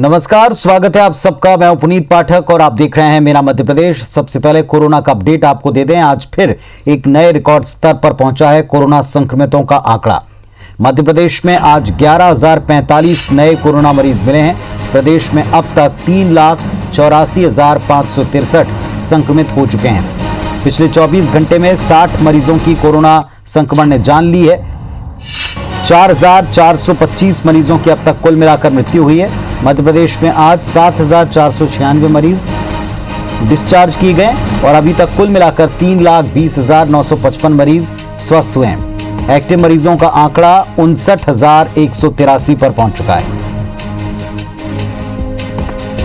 नमस्कार, स्वागत है आप सबका। मैं हूं पुनीत पाठक और आप देख रहे हैं मेरा मध्य प्रदेश। सबसे पहले कोरोना का अपडेट आपको दे दें। आज फिर एक नए रिकॉर्ड स्तर पर पहुंचा है कोरोना संक्रमितों का आंकड़ा। मध्य प्रदेश में आज 11,045 नए कोरोना मरीज मिले हैं। प्रदेश में अब तक 3,84,563 संक्रमित हो चुके हैं। पिछले 24 घंटे में 60 मरीजों की कोरोना संक्रमण ने जान ली है। 4,425 मरीजों की अब तक कुल मिलाकर मृत्यु हुई है। मध्य प्रदेश में आज 7,496 मरीज डिस्चार्ज किए गए और अभी तक कुल मिलाकर 3,20,955 मरीज स्वस्थ हुए हैं। एक्टिव मरीजों का आंकड़ा 59,183 पर पहुंच चुका है।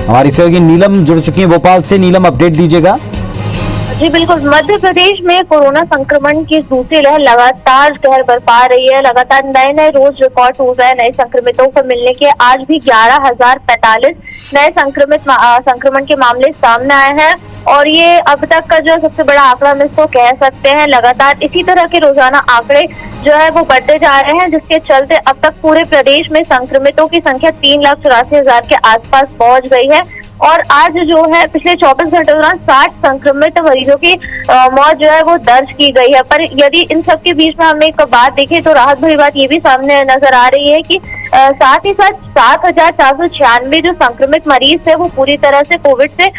हमारी सहयोगी नीलम जुड़ चुकी है भोपाल से। नीलम, अपडेट दीजिएगा। जी बिल्कुल, मध्य प्रदेश में कोरोना संक्रमण की दूसरी लहर लगातार कहर बरपा रही है। लगातार नए रोज रिकॉर्ड हो रहे हैं नए संक्रमितों को मिलने के। आज भी 11,045 नए संक्रमण के मामले सामने आए हैं और ये अब तक का जो सबसे बड़ा आंकड़ा हम इसको कह सकते हैं। लगातार इसी तरह के रोजाना आंकड़े जो है वो बढ़ते जा रहे हैं, जिसके चलते अब तक पूरे प्रदेश में संक्रमितों की संख्या 3,84,000 के आसपास पहुंच गई है। और आज जो है पिछले 24 घंटे दौरान 60 संक्रमित मरीजों की मौत जो है वो दर्ज की गई है। पर यदि इन सब के बीच में हम एक बात देखें तो राहत भरी बात ये भी सामने नजर आ रही है कि साथ ही साथ 7,496 जो संक्रमित मरीज थे वो पूरी तरह से कोविड से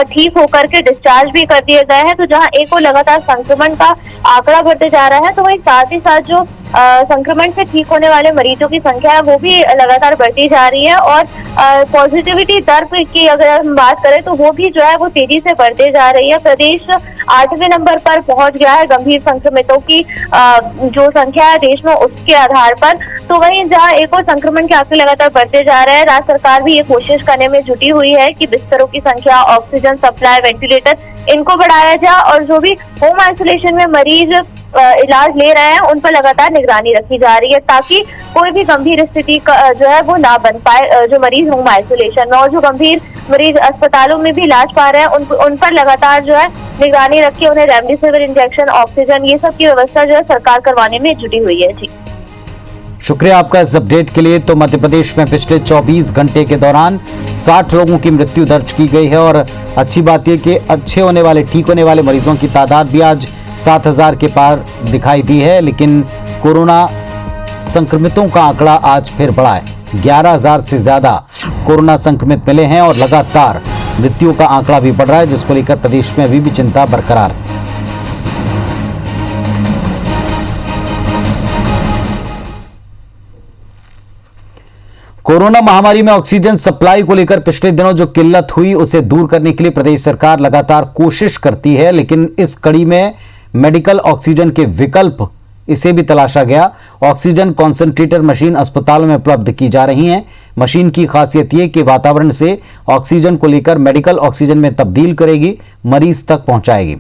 ठीक होकर के डिस्चार्ज भी कर दिए गए हैं। तो जहां एक और लगातार संक्रमण का आंकड़ा बढ़ते जा रहा है, तो वही साथ ही साथ जो संक्रमण से ठीक होने वाले मरीजों की संख्या है वो भी लगातार बढ़ती जा रही है। और पॉजिटिविटी दर की अगर हम बात करें तो वो भी जो है वो तेजी से बढ़ते जा रही है। प्रदेश 8वें नंबर पर पहुंच गया है गंभीर संक्रमितों की जो संख्या है देश में, उसके आधार पर। तो वहीं जहां एक और संक्रमण के आंकड़े लगातार बढ़ते जा रहे हैं, राज्य सरकार भी ये कोशिश करने में जुटी हुई है कि बिस्तरों की संख्या, ऑक्सीजन सप्लाई, वेंटिलेटर इनको बढ़ाया जाए और जो भी होम आइसोलेशन में मरीज इलाज ले रहे हैं उन पर लगातार निगरानी रखी जा रही है, ताकि कोई भी गंभीर स्थिति जो है वो ना बन पाए। जो मरीज होम आइसोलेशन में और जो गंभीर मरीज अस्पतालों में भी इलाज पा रहे हैं उन पर लगातार जो है निगरानी रख के उन्हें रेमडेसिविर इंजेक्शन, ऑक्सीजन, ये सब की व्यवस्था जो है सरकार करवाने में जुटी हुई है। जी शुक्रिया आपका इस अपडेट के लिए। तो मध्य प्रदेश में पिछले 24 घंटे के दौरान 60 लोगों की मृत्यु दर्ज की गई है और अच्छी बात यह कि अच्छे होने वाले, ठीक होने वाले मरीजों की तादाद भी आज 7,000 के पार दिखाई दी है। लेकिन कोरोना संक्रमितों का आंकड़ा आज फिर बढ़ा है। 11,000 से ज्यादा कोरोना संक्रमित मिले हैं और लगातार मृत्यु का आंकड़ा भी बढ़ रहा है, जिसको लेकर प्रदेश में अभी भी चिंता बरकरार है। कोरोना महामारी में ऑक्सीजन सप्लाई को लेकर पिछले दिनों जो किल्लत हुई उसे दूर करने के लिए प्रदेश सरकार लगातार कोशिश करती है, लेकिन इस कड़ी में मेडिकल ऑक्सीजन के विकल्प इसे भी तलाशा गया। ऑक्सीजन कॉन्सेंट्रेटर मशीन अस्पतालों में उपलब्ध की जा रही हैं। मशीन की खासियत यह कि वातावरण से ऑक्सीजन को लेकर मेडिकल ऑक्सीजन में तब्दील करेगी, मरीज तक पहुंचाएगी।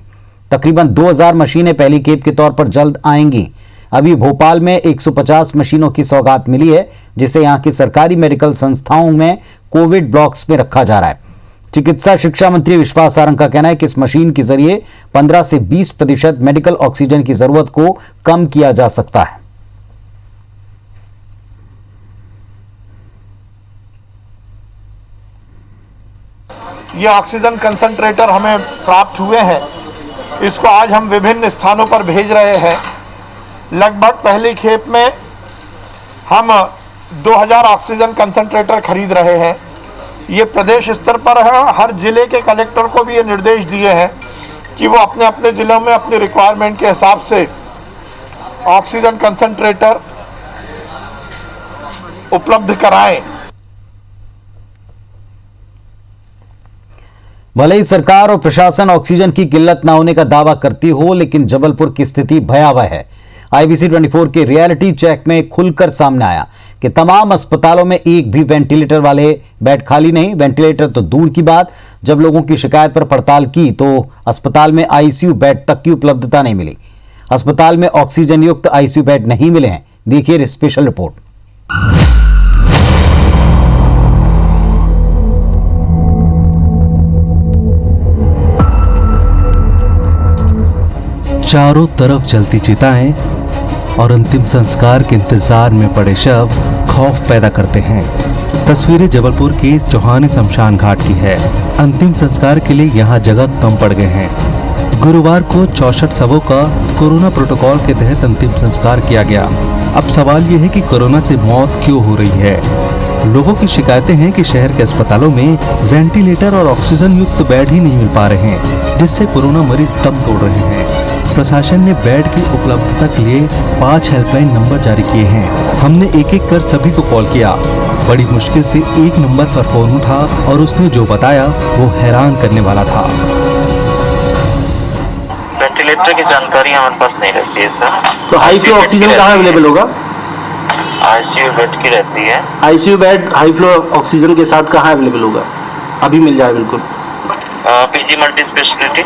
तकरीबन 2,000 मशीनें पहली खेप के तौर पर जल्द आएंगी। अभी भोपाल में 150 मशीनों की सौगात मिली है, जिसे यहां की सरकारी मेडिकल संस्थाओं में कोविड ब्लॉक्स में रखा जा रहा है। चिकित्सा शिक्षा मंत्री विश्वास सारंग का कहना है कि इस मशीन के जरिए 15 से 20% मेडिकल ऑक्सीजन की जरूरत को कम किया जा सकता है। ये ऑक्सीजन कंसंट्रेटर हमें प्राप्त हुए हैं। इसको आज हम विभिन्न स्थानों पर भेज रहे हैं। लगभग पहली खेप में हम 2,000 ऑक्सीजन कंसंट्रेटर खरीद रहे हैं। ये प्रदेश स्तर पर है। हर जिले के कलेक्टर को भी ये निर्देश दिए हैं कि वो अपने अपने जिलों में अपनी रिक्वायरमेंट के हिसाब से ऑक्सीजन कंसंट्रेटर उपलब्ध कराएं। भले ही सरकार और प्रशासन ऑक्सीजन की किल्लत न होने का दावा करती हो, लेकिन जबलपुर की स्थिति भयावह है। IBC 24 के रियलिटी चेक में खुलकर सामने आया कि तमाम अस्पतालों में एक भी वेंटिलेटर वाले बेड खाली नहीं। वेंटिलेटर तो दूर की बात, जब लोगों की शिकायत पर पड़ताल की तो अस्पताल में ICU बेड तक की उपलब्धता नहीं मिली। अस्पताल में ऑक्सीजन युक्त ICU बेड नहीं मिले हैं। देखिए स्पेशल रिपोर्ट। चारों तरफ जलती चिताएं और अंतिम संस्कार के इंतजार में पड़े शव खौफ पैदा करते हैं। तस्वीरें जबलपुर के चौहानी शमशान घाट की है। अंतिम संस्कार के लिए यहाँ जगह कम पड़ गए हैं। गुरुवार को 64 शवों का कोरोना प्रोटोकॉल के तहत अंतिम संस्कार किया गया। अब सवाल ये है कि कोरोना से मौत क्यों हो रही है। लोगों की शिकायतें हैं कि शहर के अस्पतालों में वेंटिलेटर और ऑक्सीजन युक्त बेड ही नहीं मिल पा रहे हैं, जिससे कोरोना मरीज दम तोड़ रहे हैं। प्रशासन ने बेड की उपलब्धता के लिए 5 हेल्पलाइन नंबर जारी किए हैं। हमने एक एक कर सभी को कॉल किया। बड़ी मुश्किल से एक नंबर पर फोन उठा और उसने जो बताया वो हैरान करने वाला था। वेंटिलेटर की जानकारी हमारे पास नहीं रहती है सर। तो हाई फ्लो ऑक्सीजन कहाँ अवेलेबल होगा? आईसीयू बेड की रहती है। ICU bed high flow oxygen के साथ कहाँ अवेलेबल होगा? अभी मिल जाए बिल्कुल। PG multi speciality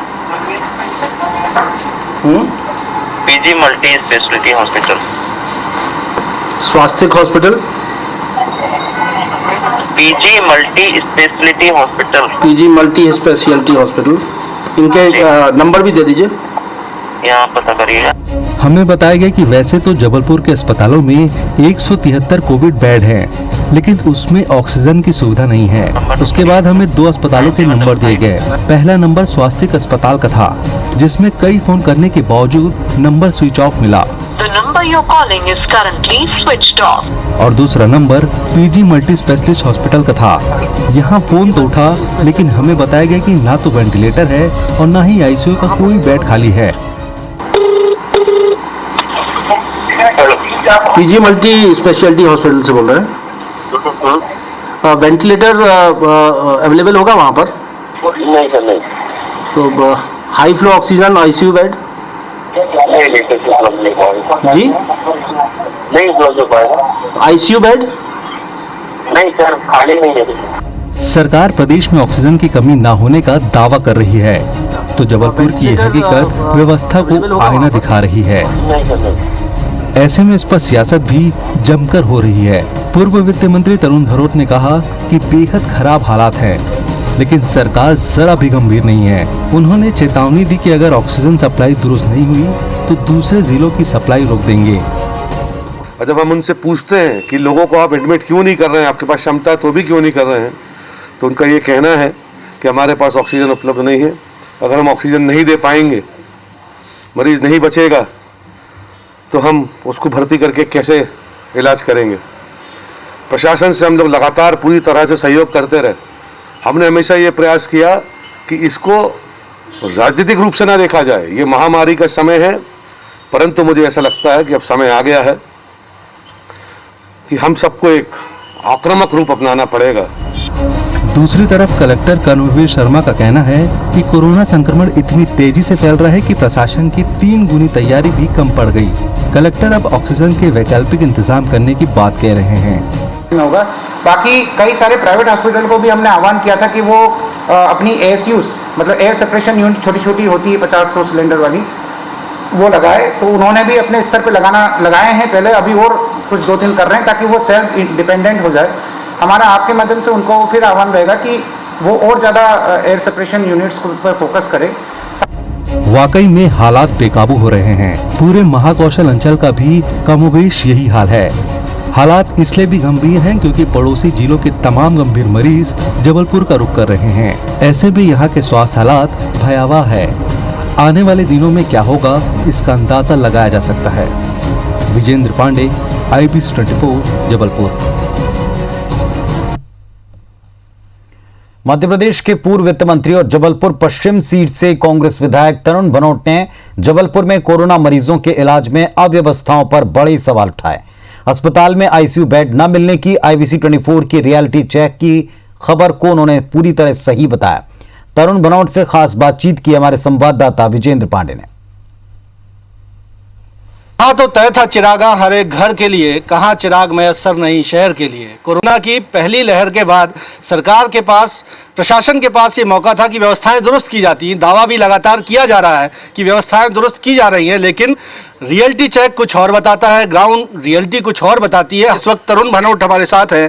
PG multi speciality hospital, स्वास्थ्य hospital, PG multi speciality hospital, PG multi speciality hospital, इनके नंबर भी दे दीजिए। यहाँ पता करिएगा। हमें बताया गया कि वैसे तो जबलपुर के अस्पतालों में 173 कोविड बेड हैं, लेकिन उसमें ऑक्सीजन की सुविधा नहीं है। उसके बाद हमें 2 अस्पतालों के नंबर दिए गए। पहला नंबर स्वास्थ्य अस्पताल का था, जिसमें कई फोन करने के बावजूद नंबर स्विच ऑफ मिला। The number you're calling is currently switched off. और दूसरा number PG multi specialist hospital का था। यहाँ फोन तो उठा, लेकिन हमें बताया गया कि ना तो वेंटिलेटर है और ना ही आईसीयू का कोई बेड खाली है। पीजी मल्टी स्पेशलिटी हॉस्पिटल से बोल रहे हैं। वेंटिलेटर अवेलेबल होगा वहाँ पर? नहीं सर, नहीं। तो high flow oxygen ICU bed जी? नहीं उपलब्ध हो पाएगा। आईसीयू बेड नहीं सर, खाली नहीं है। सरकार प्रदेश में ऑक्सीजन की कमी न होने का दावा कर रही है, तो जबलपुर की ये हकीकत व्यवस्था को आईना दिखा रही है। नहीं सर, नहीं। ऐसे में इस पर सियासत भी जमकर हो रही है। पूर्व वित्त मंत्री तरुण भनोट ने कहा कि बेहद खराब हालात हैं, लेकिन सरकार जरा भी गंभीर नहीं है। उन्होंने चेतावनी दी कि अगर ऑक्सीजन सप्लाई दुरुस्त नहीं हुई तो दूसरे जिलों की सप्लाई रोक देंगे। और जब हम उनसे पूछते हैं कि लोगों को आप एडमिट क्यों नहीं कर रहे हैं, आपके पास क्षमता है तो भी क्यों नहीं कर रहे हैं, तो उनका ये कहना है कि हमारे पास ऑक्सीजन उपलब्ध नहीं है। अगर हम ऑक्सीजन नहीं दे पाएंगे, मरीज नहीं बचेगा, तो हम उसको भर्ती करके कैसे इलाज करेंगे। प्रशासन से हम लोग लगातार पूरी तरह से सहयोग करते रहे। हमने हमेशा ये प्रयास किया कि इसको राजनीतिक रूप से ना देखा जाए। ये महामारी का समय है, परंतु मुझे ऐसा लगता है कि अब समय आ गया है कि हम सबको एक आक्रामक रूप अपनाना पड़ेगा। दूसरी तरफ कलेक्टर कर्मवीर शर्मा का कहना है कि कोरोना संक्रमण इतनी तेजी से फैल रहा है कि प्रशासन की 3 गुनी तैयारी भी कम पड़ गई। कलेक्टर अब ऑक्सीजन के वैकल्पिक इंतजाम करने की बात कह रहे हैं। होगा। बाकी कई सारे प्राइवेट हॉस्पिटल को भी हमने आह्वान किया था कि वो अपनी एएसयूज मतलब एयर सेपरेशन यूनिट छोटी छोटी होती है 50-100 सिलेंडर वाली, वो लगाए। तो उन्होंने भी अपने स्तर पे लगाए हैं पहले, अभी और कुछ 2-3 कर रहे हैं ताकि वो सेल्फ डिपेंडेंट हो जाए। हमारा आपके माध्यम से उनको फिर आह्वान रहेगा कि वो और ज़्यादा एयर सेपरेशन यूनिट्स पर फोकस करें। वाकई में हालात बेकाबू हो रहे हैं। पूरे महाकौशल अंचल का भी कमोबेश यही हाल है। हालात इसलिए भी गंभीर हैं क्योंकि पड़ोसी जिलों के तमाम गंभीर मरीज जबलपुर का रुख कर रहे हैं। ऐसे में यहाँ के स्वास्थ्य हालात भयावह है। आने वाले दिनों में क्या होगा, इसका अंदाजा लगाया जा सकता है। विजेंद्र पांडे, IBC 24, जबलपुर। मध्य प्रदेश के पूर्व वित्त मंत्री और जबलपुर पश्चिम सीट से कांग्रेस विधायक तरुण भनोट ने जबलपुर में कोरोना मरीजों के इलाज में अव्यवस्थाओं पर बड़े सवाल उठाए। अस्पताल में आईसीयू बेड न मिलने की IBC 24 की रियलिटी चेक की खबर को उन्होंने पूरी तरह सही बताया। तरुण भनोट से खास बातचीत की हमारे संवाददाता विजेंद्र पांडे ने। हाँ, तो तय था चिरागा हर एक घर के लिए, कहाँ चिराग मैसर नहीं शहर के लिए। कोरोना की पहली लहर के बाद सरकार के पास, प्रशासन के पास ये मौका था कि व्यवस्थाएं दुरुस्त की जाती हैं। दावा भी लगातार किया जा रहा है कि व्यवस्थाएं दुरुस्त की जा रही हैं, लेकिन रियलिटी चेक कुछ और बताता है, ग्राउंड रियलिटी कुछ और बताती है। इस वक्त तरुण भनोट हमारे साथ हैं,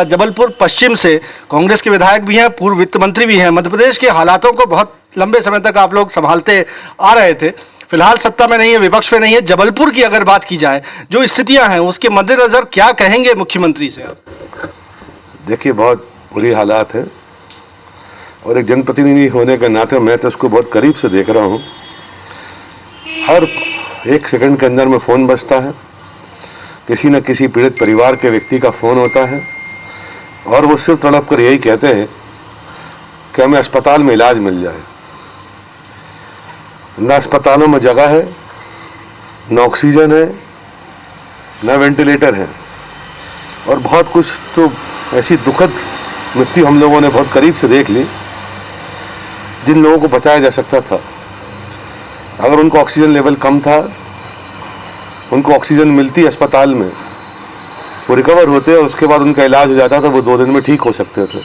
जबलपुर पश्चिम से कांग्रेस के विधायक भी हैं, पूर्व वित्त मंत्री भी हैं। मध्य प्रदेश के हालातों को बहुत लंबे समय तक आप लोग संभालते आ रहे थे। फिलहाल सत्ता में नहीं है, विपक्ष में नहीं है। जबलपुर की अगर बात की जाए, जो स्थितियां हैं उसके मद्देनजर क्या कहेंगे मुख्यमंत्री से आप? देखिए बहुत बुरी हालात है और एक जनप्रतिनिधि होने के नाते मैं तो इसको बहुत करीब से देख रहा हूँ। हर एक सेकंड के अंदर में फ़ोन बजता है, किसी न किसी पीड़ित परिवार के व्यक्ति का फ़ोन होता है और वो सिर्फ तड़प कर यही कहते हैं कि हमें अस्पताल में इलाज मिल जाए। न अस्पतालों में जगह है, न ऑक्सीजन है, न वेंटिलेटर है और बहुत कुछ तो ऐसी दुखद मृत्यु हम लोगों ने बहुत करीब से देख ली जिन लोगों को बचाया जा सकता था। अगर उनको ऑक्सीजन लेवल कम था, उनको ऑक्सीजन मिलती अस्पताल में, वो रिकवर होते और उसके बाद उनका इलाज हो जाता था, वो 2 दिन में ठीक हो सकते थे।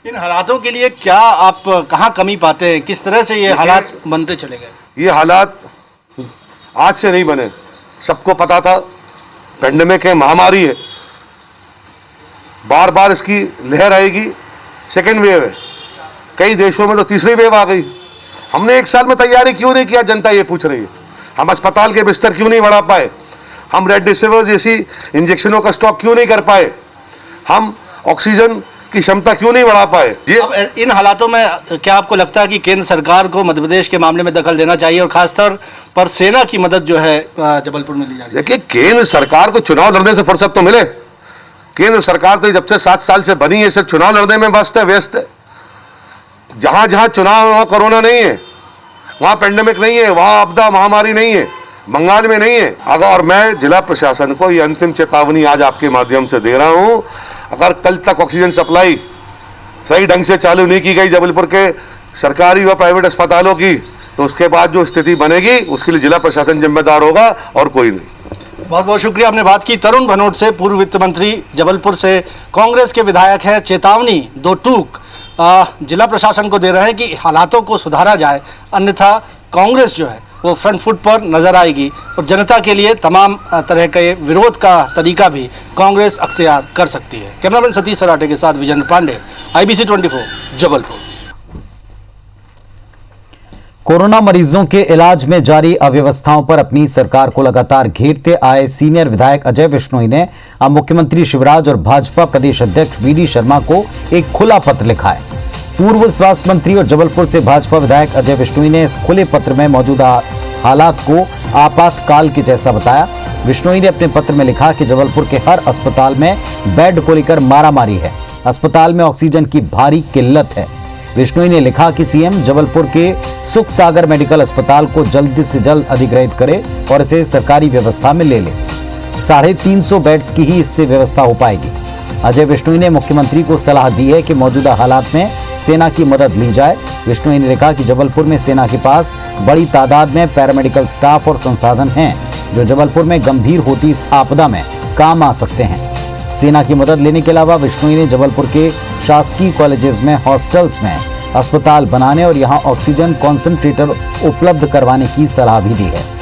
इन हालातों के लिए क्या आप कहाँ कमी पाते हैं, किस तरह से ये हालात बनते चले गए? ये हालात आज से नहीं बने, सबको पता था पेंडेमिक है, महामारी है, बार बार इसकी लहर आएगी, सेकेंड वेव है, कई देशों में तो तीसरी वेव आ गई। हमने 1 साल में तैयारी क्यों नहीं किया, जनता ये पूछ रही है। हम अस्पताल के बिस्तर क्यों नहीं बढ़ा पाए, हम रेमडेसिविर जैसी इंजेक्शनों का स्टॉक क्यों नहीं कर पाए, हम ऑक्सीजन की क्षमता क्यों नहीं बढ़ा पाए। अब इन हालातों में क्या आपको लगता है कि केंद्र सरकार को मध्य प्रदेश के मामले में दखल देना चाहिए और खासतौर पर सेना की मदद जो है जबलपुर में ली जा रही है? देखिए, केंद्र सरकार को चुनाव लड़ने से फुर्सत तो मिले। केंद्र सरकार तो जब से 7 साल से बनी है सिर्फ चुनाव लड़ने में व्यस्त है। जहां जहां चुनाव वहां कोरोना नहीं है, वहां पेंडेमिक नहीं है, वहां आपदा महामारी नहीं है, बंगाल में नहीं है। और मैं जिला प्रशासन को ये अंतिम चेतावनी आज आपके माध्यम से दे रहा हूं, अगर कल तक ऑक्सीजन सप्लाई सही ढंग से चालू नहीं की गई जबलपुर के सरकारी व प्राइवेट अस्पतालों की, तो उसके बाद जो स्थिति बनेगी उसके लिए जिला प्रशासन जिम्मेदार होगा और कोई नहीं। बहुत बहुत शुक्रिया। आपने बात की तरुण भनोट से, पूर्व वित्त मंत्री जबलपुर से कांग्रेस के विधायक हैं। चेतावनी 2 टूक जिला प्रशासन को दे रहे हैं कि हालातों को सुधारा जाए, अन्यथा कांग्रेस जो है वो फ्रंट फुट पर नजर आएगी और जनता के लिए तमाम तरह के विरोध का तरीका भी कांग्रेस अख्तियार कर सकती है। कैमरामैन सतीश सराटे के साथ विजेंद्र पांडे, IBC 24 जबलपुर। कोरोना मरीजों के इलाज में जारी अव्यवस्थाओं पर अपनी सरकार को लगातार घेरते आए सीनियर विधायक अजय बिश्नोई ने अब मुख्यमंत्री शिवराज और भाजपा प्रदेश अध्यक्ष VD शर्मा को एक खुला पत्र लिखा है। पूर्व स्वास्थ्य मंत्री और जबलपुर से भाजपा विधायक अजय बिश्नोई ने इस खुले पत्र में मौजूदा हालात को आपातकाल के जैसा बताया। बिश्नोई ने अपने पत्र में लिखा कि जबलपुर के हर अस्पताल में बेड को लेकर मारामारी है, अस्पताल में ऑक्सीजन की भारी किल्लत है। बिश्नोई ने लिखा कि सीएम जबलपुर के सुख सागर मेडिकल अस्पताल को जल्द से जल्द अधिग्रहित करे और इसे सरकारी व्यवस्था में ले ले। 350 बेड्स की ही इससे व्यवस्था हो पाएगी। अजय बिश्नोई ने मुख्यमंत्री को सलाह दी है कि मौजूदा हालात में सेना की मदद ली जाए। बिश्नोई ने लिखा कि जबलपुर में सेना के पास बड़ी तादाद में पैरामेडिकल स्टाफ और संसाधन हैं जो जबलपुर में गंभीर होती इस आपदा में काम आ सकते हैं। सेना की मदद लेने के अलावा बिश्नोई ने जबलपुर के शासकीय कॉलेजेस में हॉस्टल्स में अस्पताल बनाने और यहां ऑक्सीजन कॉन्सेंट्रेटर उपलब्ध करवाने की सलाह भी दी है।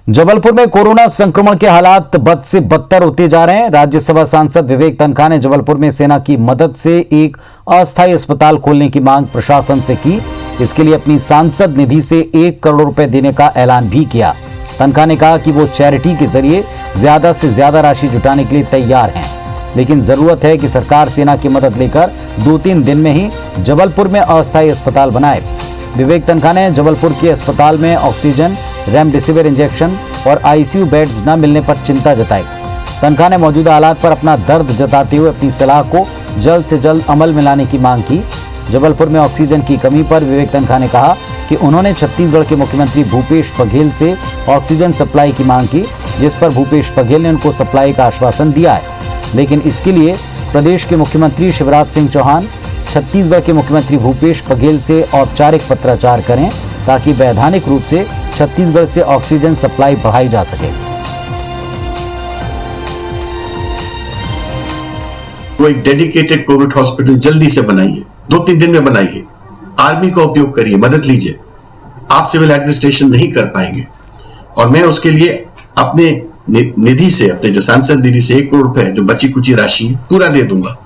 जबलपुर में कोरोना संक्रमण के हालात बद से बदतर होते जा रहे हैं। राज्यसभा सांसद विवेक तनखा ने जबलपुर में सेना की मदद से एक अस्थायी अस्पताल खोलने की मांग प्रशासन से की। इसके लिए अपनी सांसद निधि से 1 करोड़ रुपए देने का ऐलान भी किया। तनखा ने कहा कि वो चैरिटी के जरिए ज्यादा से ज्यादा राशि जुटाने के लिए तैयार हैं, लेकिन जरूरत है कि सरकार सेना की मदद लेकर 2-3 दिन में ही जबलपुर में अस्थायी अस्पताल बनाए। विवेक तनखा ने जबलपुर के अस्पताल में ऑक्सीजन, रेमडेसिविर इंजेक्शन और ICU बेड्स न मिलने पर चिंता जताई। तनखा ने मौजूदा हालात पर अपना दर्द जताते हुए अपनी सलाह को जल्द से जल्द अमल में लाने की मांग की। जबलपुर में ऑक्सीजन की कमी पर विवेक तनखा ने कहा कि उन्होंने छत्तीसगढ़ के मुख्यमंत्री भूपेश बघेल से ऑक्सीजन सप्लाई की मांग की, जिस पर भूपेश बघेल ने उनको सप्लाई का आश्वासन दिया है, लेकिन इसके लिए प्रदेश के मुख्यमंत्री शिवराज सिंह चौहान छत्तीसगढ़ के मुख्यमंत्री भूपेश बघेल से औपचारिक पत्राचार करें ताकि वैधानिक रूप से छत्तीसगढ़ से ऑक्सीजन सप्लाई बढ़ाई जा सके। वो एक डेडिकेटेड कोविड हॉस्पिटल जल्दी से बनाइए, 2-3 दिन में बनाइए, आर्मी का उपयोग करिए, मदद लीजिए। आप सिविल एडमिनिस्ट्रेशन नहीं कर पाएंगे और मैं उसके लिए अपने निधि से, अपने जो सांसद निधि से 1 करोड़ रुपए जो बची कुची राशि पूरा दे दूंगा।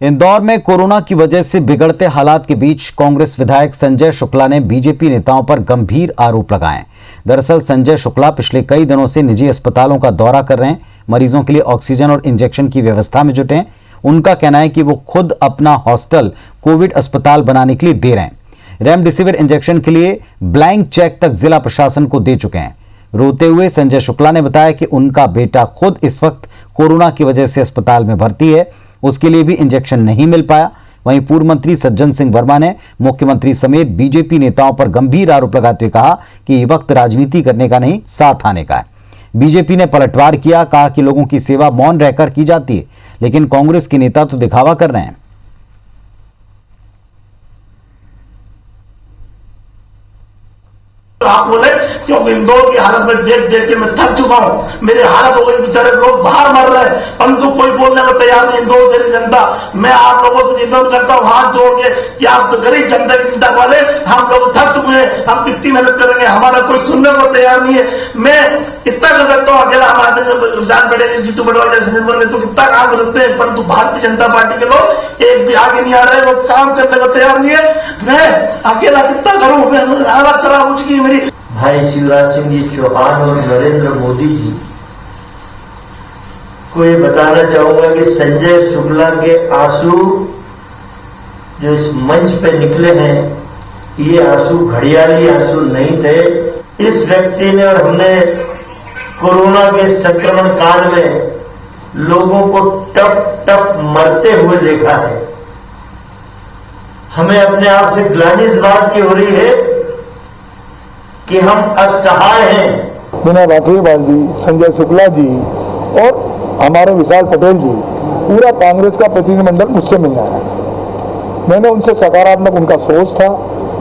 इंदौर में कोरोना की वजह से बिगड़ते हालात के बीच कांग्रेस विधायक संजय शुक्ला ने बीजेपी नेताओं पर गंभीर आरोप लगाए। दरअसल संजय शुक्ला पिछले कई दिनों से निजी अस्पतालों का दौरा कर रहे हैं, मरीजों के लिए ऑक्सीजन और इंजेक्शन की व्यवस्था में जुटे हैं। उनका कहना है कि वो खुद अपना हॉस्टल कोविड अस्पताल बनाने के लिए दे रहे हैं। रेमडेसिविर इंजेक्शन के लिए ब्लैंक चेक तक जिला प्रशासन को दे चुके हैं। रोते हुए संजय शुक्ला ने बताया कि उनका बेटा खुद इस वक्त कोरोना की वजह से अस्पताल में भर्ती है, उसके लिए भी इंजेक्शन नहीं मिल पाया। वहीं पूर्व मंत्री सज्जन सिंह वर्मा ने मुख्यमंत्री समेत बीजेपी नेताओं पर गंभीर आरोप लगाते हुए कहा कि ये वक्त राजनीति करने का नहीं, साथ आने का है। बीजेपी ने पलटवार किया, कहा कि लोगों की सेवा मौन रहकर की जाती है, लेकिन कांग्रेस के नेता तो दिखावा कर रहे हैं। आप बोले क्योंकि इंदौर की हालत में देख देख के मैं थक चुका हूँ, मेरे हालत हो गई, बेचारे लोग बाहर मर रहे हैं, परंतु कोई बोलने को तैयार नहीं। इंदौर से जनता, मैं आप लोगों से निवेदन करता हूँ हाथ जोड़ के कि आप तो गरीब जनता की चिंता वाले, हम लोग थक चुके हैं, हम कितनी मेहनत करेंगे, हमारा कोई सुनने को तैयार नहीं है। मैं इतना कर सकता हूँ, अकेला हमारे जीतू बड़वाल में तो कितना काम करते हैं, परंतु भारतीय जनता पार्टी के लोग एक भी आगे नहीं आ रहे, वो काम करने को तैयार नहीं है। मैं अकेला कितना करूँ, मैं हालत खराब हो चुकी है मेरी। भाई शिवराज सिंह जी चौहान और नरेंद्र मोदी जी को ये बताना चाहूंगा कि संजय शुक्ला के आंसू जो इस मंच पे निकले हैं, ये आंसू घड़ियाली आंसू नहीं थे। इस व्यक्ति ने और हमने कोरोना के संक्रमण काल में लोगों को टप टप मरते हुए देखा है। हमें अपने आप से ग्लानि इस बात की हो रही है कि हम असहाय हैं। विनय बाटरीवाल जी, संजय शुक्ला जी और हमारे विशाल पटेल जी, पूरा कांग्रेस का प्रतिनिधिमंडल मुझसे मिलने आया था। मैंने उनसे सकारात्मक उनका सोच था,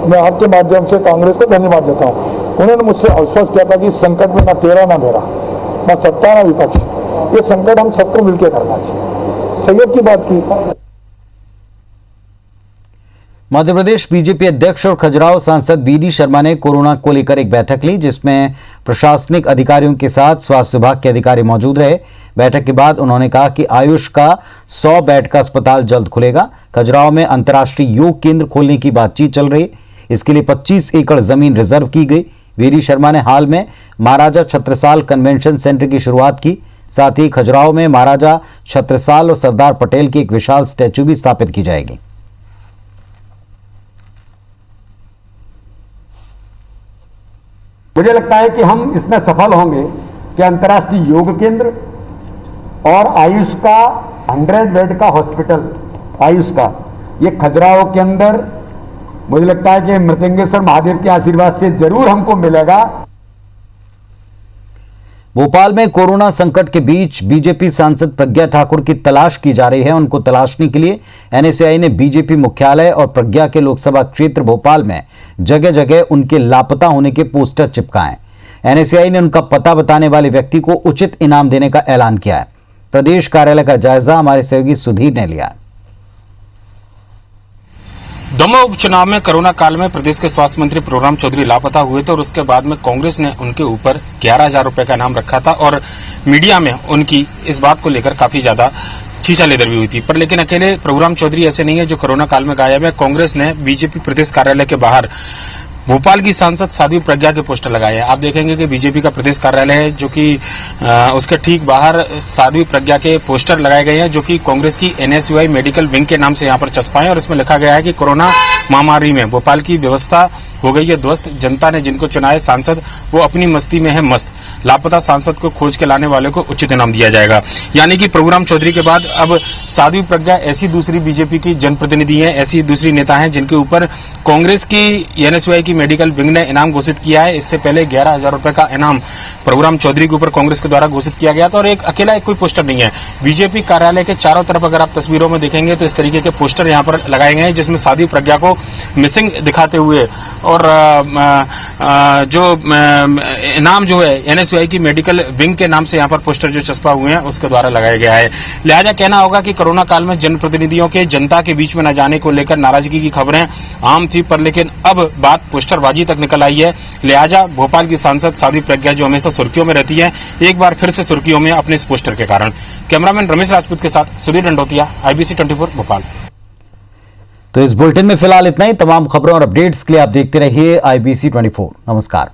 मैं आपके माध्यम से कांग्रेस को धन्यवाद देता हूँ। उन्होंने मुझसे आश्वस्त किया था कि संकट में ना तेरा ना मेरा, ना सत्ता ना विपक्ष, ये संकट हम सबको मिलकर करना चाहिए, सहयोग की बात की। मध्य प्रदेश बीजेपी अध्यक्ष और खजुराहो सांसद बीडी शर्मा ने कोरोना को लेकर एक बैठक ली, जिसमें प्रशासनिक अधिकारियों के साथ स्वास्थ्य विभाग के अधिकारी मौजूद रहे। बैठक के बाद उन्होंने कहा कि आयुष का 100 बेड का अस्पताल जल्द खुलेगा। खजुराहो में अंतर्राष्ट्रीय योग केंद्र खोलने की बातचीत चल रही, इसके लिए 25 एकड़ जमीन रिजर्व की गई। बीडी शर्मा ने हाल में महाराजा छत्रसाल कन्वेंशन सेंटर की शुरुआत की। साथ ही खजुराहो में महाराजा छत्रसाल और सरदार पटेल की एक विशाल स्टैच्यू भी स्थापित की जाएगी। मुझे लगता है कि हम इसमें सफल होंगे कि अंतर्राष्ट्रीय योग केंद्र और आयुष का 100 बेड का हॉस्पिटल, आयुष का, ये खजुराहो के अंदर मुझे लगता है कि मृत्युंजय महादेव के आशीर्वाद से जरूर हमको मिलेगा। भोपाल में कोरोना संकट के बीच बीजेपी सांसद प्रज्ञा ठाकुर की तलाश की जा रही है। उनको तलाशने के लिए एनएसयूआई ने बीजेपी मुख्यालय और प्रज्ञा के लोकसभा क्षेत्र भोपाल में जगह जगह उनके लापता होने के पोस्टर चिपकाए। एनएसयूआई ने उनका पता बताने वाले व्यक्ति को उचित इनाम देने का ऐलान किया है। प्रदेश कार्यालय का जायजा हमारे सहयोगी सुधीर ने लिया। दमोह उपचुनाव में कोरोना काल में प्रदेश के स्वास्थ्य मंत्री प्रभुराम चौधरी लापता हुए थे और उसके बाद में कांग्रेस ने उनके ऊपर 11,000 रुपए का इनाम रखा था और मीडिया में उनकी इस बात को लेकर काफी ज्यादा चीचा लेदर भी हुई थी। पर लेकिन अकेले प्रभुराम चौधरी ऐसे नहीं है जो कोरोना काल में गायब है। कांग्रेस ने बीजेपी प्रदेश कार्यालय के बाहर भोपाल की सांसद साध्वी प्रज्ञा के पोस्टर लगाए हैं। आप देखेंगे कि बीजेपी का प्रदेश कार्यालय है जो कि उसके ठीक बाहर साध्वी प्रज्ञा के पोस्टर लगाए गए हैं जो कि कांग्रेस की एनएसयूआई मेडिकल विंग के नाम से यहाँ पर चस्पाए और इसमें लिखा गया है कि कोरोना महामारी में भोपाल की व्यवस्था हो गई है ध्वस्त, जनता ने जिनको चुना है सांसद वो अपनी मस्ती में है मस्त, लापता सांसद को खोज के लाने वाले को उचित इनाम दिया जाएगा। यानी कि प्रभुराम चौधरी के बाद अब साध्वी प्रज्ञा ऐसी दूसरी बीजेपी की जनप्रतिनिधि है, ऐसी दूसरी नेता है जिनके ऊपर कांग्रेस की एनएसयूआई की मेडिकल विंग ने इनाम घोषित किया है। इससे पहले 11,000 रुपए का इनाम प्रभुराम चौधरी के ऊपर कांग्रेस के द्वारा घोषित किया गया था और एक अकेला कोई पोस्टर नहीं है। बीजेपी कार्यालय के चारों तरफ अगर आप तस्वीरों में देखेंगे तो इस तरीके के पोस्टर यहाँ पर लगाए गए हैं जिसमें साध्वी प्रज्ञा को मिसिंग दिखाते हुए और जो इनाम जो है एनएसयूआई की मेडिकल विंग के नाम से यहाँ पर पोस्टर जो चस्पा हुए हैं उसके द्वारा लगाया गया है। लिहाजा कहना होगा कि कोरोना काल में जनप्रतिनिधियों के जनता के बीच में न जाने को लेकर नाराजगी की खबरें आम थी, पर लेकिन अब बात पोस्टरबाजी तक निकल आई है। लिहाजा भोपाल की सांसद साध्वी प्रज्ञा जो हमेशा सुर्खियों में रहती है, एक बार फिर से सुर्खियों में अपने इस पोस्टर के कारण। कैमरामैन रमेश राजपूत के साथ सुधीर डंडोतिया, IBC 24 भोपाल। तो इस बुलेटिन में फिलहाल इतना ही। तमाम खबरों और अपडेट्स के लिए आप देखते रहिए IBC 24। नमस्कार।